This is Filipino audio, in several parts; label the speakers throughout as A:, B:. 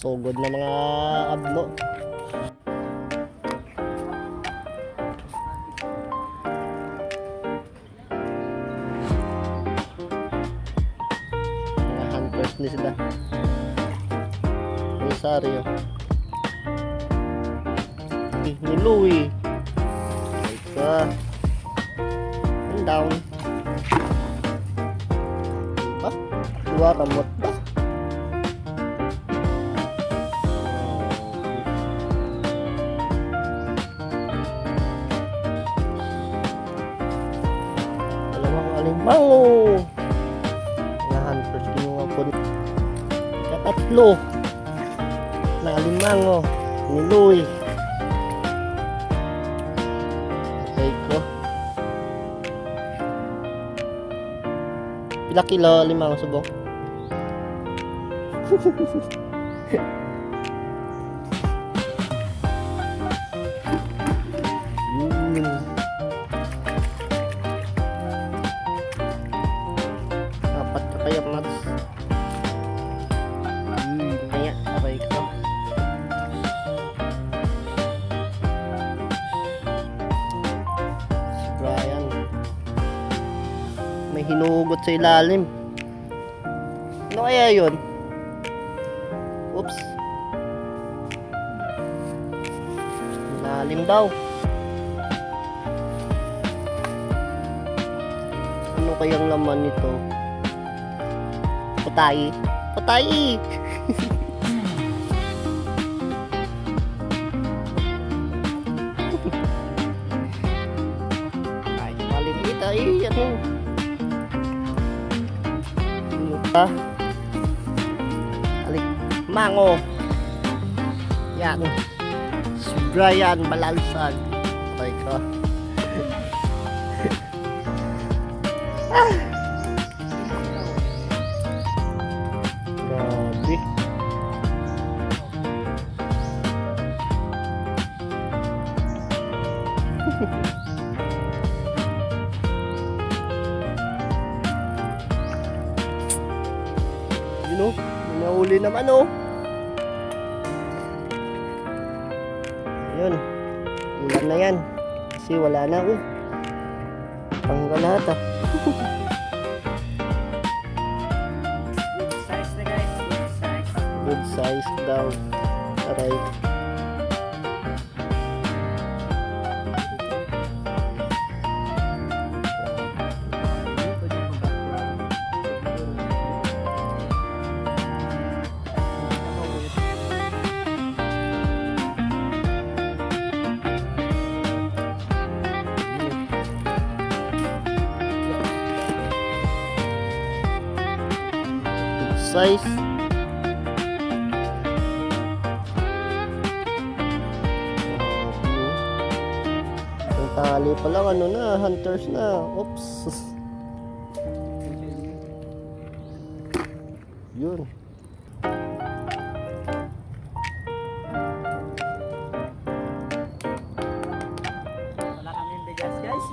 A: Sugod na mga ablo. Mga hunters ni sila. Rosario. Ni Louie. Ika. And down. Diba? Dua ramot ba? Dalawang alimango. Mga hunters kinuha po. Katatlo na alimango ni Louie. Pila kilo limang subong? Dapat ka kaya mats. Kaya sabay ko. Si Brian. May hinugot sa ilalim. Ano kaya yun? Oops. Ilalim daw. Ano kayang laman nito? Putay. Putay! Ay, malimit ay. Ano? Mango. Yan. Si Brian Balansan. Okay ko. Grabe. Yun o. Nauli naman o. Ayun. Ulan na yan. Kasi wala na o. Tanggal lahat ah.
B: Good size na guys. Good size.
A: Good size daw. Aray. Size. Ang tali pa lang ano na, hunters na. Oops. Yun.
B: Wala kaming bigas guys.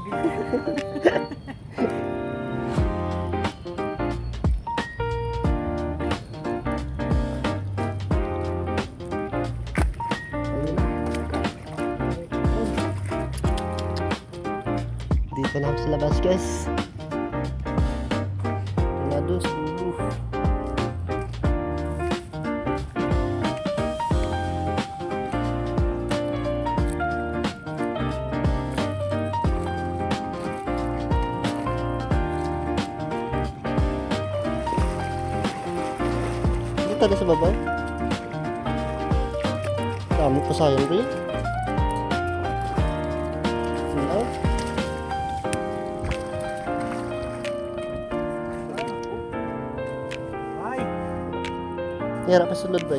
A: Dito na ako sa labas guys. Nados. Dito na sa baba. Dami pa sayang rin. Hirap pa sulod ba?